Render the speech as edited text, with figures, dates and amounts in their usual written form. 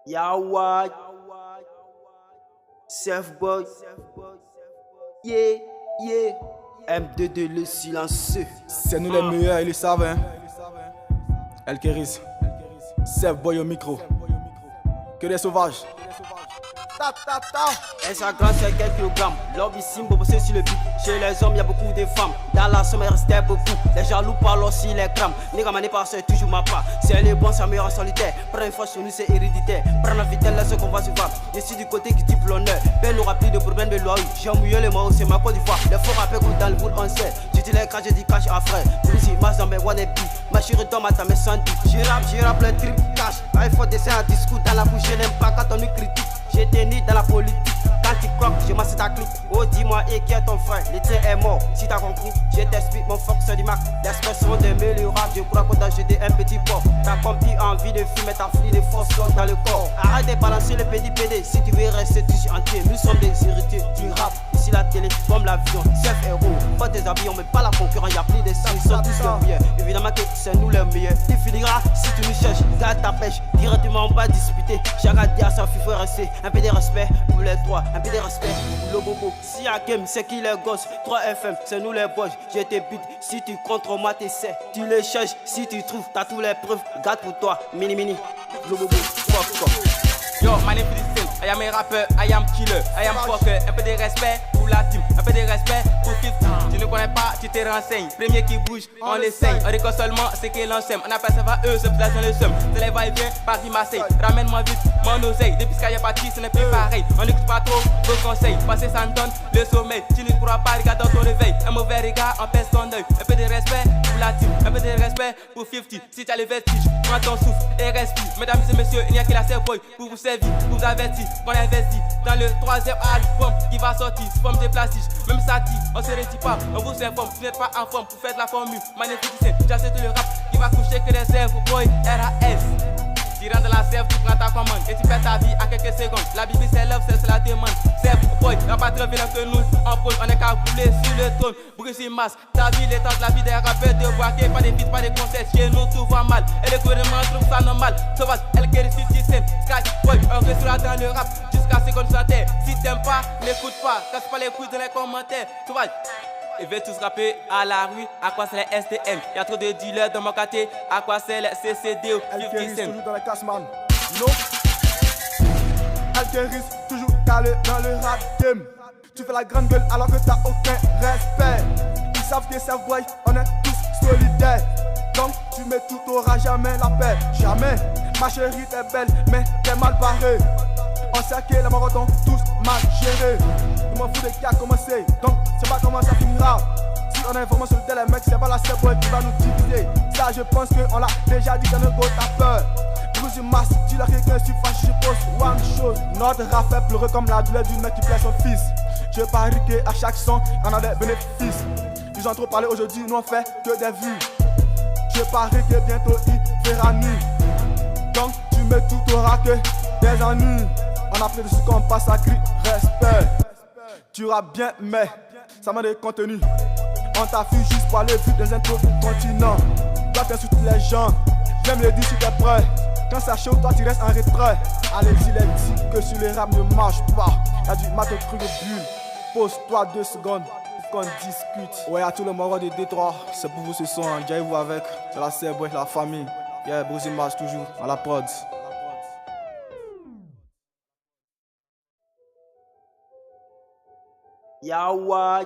Yawa, Self Boy, yeah, yeah. M22 le silencieux. C'est nous les meilleurs, ils le savent, hein. El Keris, Self Boy au micro. Que des sauvages. Instagram c'est quelques grammes. Lobby Simbo bossé sur le beat. Chez les hommes y'a beaucoup de femmes. Dans la somme il restait beaucoup. Les jaloux parlent aussi les crams. Nigga mané par c'est toujours ma part. C'est les bons, c'est meilleur en solitaire. Prends une fois chez nous c'est héréditaire. Prends la vitesse là ce qu'on va se voir. Je suis du côté qui type l'honneur. Ben n'aura plus de problème de loi. J'ai mouillé les mots, c'est ma Côte d'Ivoire. Les faux rappels dans le bout on sait. Je dis les crash, je dis cash à frère. Plus si masse dans mes wannabe. Ma chérie dans ma tame sans doute. Je rappe le trip cash. Il faut dessin un discours dans la bouche. Je n'aime pas quand on nous critique. J'étais né dans la politique. Quand tu croques, je masse ta clique. Oh dis-moi, et qui est ton frère? Le tien est mort, si t'as compris. Je t'explique mon fuck c'est du Mac. L'expression de rap, je crois qu'on t'a jeté un petit port. T'as compris envie de fumer, t'as fli de force dans le corps. Arrête de balancer le petit PD. Si tu veux rester toujours entier, nous sommes des héritiers du rap. Ici la télé, comme l'avion, chef héros. Pas tes habits, on met pas la concurrence, y'a plus de sang, ils sont tous les meilleurs. Évidemment que c'est nous les meilleurs. Tu finiras si tu nous cherches, garde ta pêche. Directement on va disputer. Chacun dit à son il faut rester. Un peu de respect pour les trois, un peu de respect pour le bobo. Si y'a game, c'est qui les gosses? 3 FM, c'est nous les boys. Je te bute, si tu contre moi, t'essaies. Tu les cherches, si tu trouves, t'as tous les preuves. Garde pour toi, mini mini. Le bobo, fuck. Yo, my name is Sin, I am a rapper, I am killer, I am fucker. Un peu de respect pour la team, un peu de respect pour 50. Tu ne connais pas, tu te renseignes. Premier qui bouge, on l'essaye. On récolte seulement ce que l'on sème. On appelle ça va eux, c'est place dans le seum. C'est les va-et-vient, Paris-Marseille. Ramène-moi vite mon oseille. Depuis qu'il y a parti, ce n'est plus pareil. On n'écoute pas trop vos conseils. Passer ça nous donne le sommeil. Tu ne pourras pas regarder dans ton réveil. Un mauvais regard, on pèse ton œil. Un peu de respect pour la team, un peu de respect pour 50. Si tu as les vestiges, prends ton souffle et respire. Mesdames et messieurs, il n'y a que la Self Boy pour vous servir, pour vous avertir qu'on investit dans le 3e album qui va sortir sous forme de plastique. Même ça dit, on se retire pas, on vous informe. Vous n'êtes pas en forme pour faire de la formule magnifique. J'accepte le rap qui va coucher que des Self Boy RAS. Tu rentres dans la self, tu prends ta commande et tu perds ta vie à quelques secondes. La Bible c'est love, c'est la demande. Self Boy, y'a pas très violent que nous. En pause, on est qu'à rouler sur le trône. Bruce masse, ta vie l'étend, la vie des rappeurs de voir qu'il n'y a pas de feats, pas de concerts. Chez nous tout va mal et le gouvernement trouve ça normal. Sauvage, El Keris, 50 Cent, Sky Boy, on restera dans le rap jusqu'à ce qu'on nous entende. Si t'aimes pas, n'écoute pas, casse pas les couilles dans les commentaires. Sauvage. Ils veulent tous rapper à la rue, à quoi c'est les STM? Y'a trop de dealers dans mon quartier, à quoi c'est les CCD ou 50 Cent? Toujours dans la casse, man. No. El Keris, toujours calé dans le rap game. Tu fais la grande gueule alors que t'as aucun respect. Ils savent que Self Boy, on est tous solidaires. Donc tu mets tout, t'auras jamais la paix. Jamais. Ma chérie t'es belle, mais t'es mal barrée. On sait que les marathons tous mal gérés. Je m'en fous de qui a commencé, donc c'est pas comment ça finira. Si on a vraiment sur le tel, mec, c'est pas la Self Boy qui va nous diviser. Ça, je pense qu'on l'a déjà dit dans le go, t'as peur. Bruce masse, tu l'as quelqu'un, je suis fâché, je pose one chose. Notre rap fait pleurer comme la douleur d'une mère qui plaît son fils. Je parie qu'à chaque son, on a des bénéfices. Ils ont trop parlé aujourd'hui, nous on fait que des vues. Je parie que bientôt il fera nuit. Donc tu mets tout, t'auras que des ennuis. On a fait de ce qu'on passe à cri, respect. Tu rappes bien, mais ça manque de contenu. On t'a fui juste pour aller vite dans un autre continent. Toi t'es sur tous les gens, j'aime les dire si t'es prêt. Quand ça chaud, toi tu restes en retrait. Allez-y les dit que sur les rap ne marche pas. Y'a du matin truc de bulle. Pose-toi 2 secondes pour qu'on discute. Ouais, à tous les morts de Détroit, c'est pour vous ce son, hein. J'arrive vous avec. C'est la Self Boy, la famille. Yeah, Bruce Mars toujours à la prod. Yawa.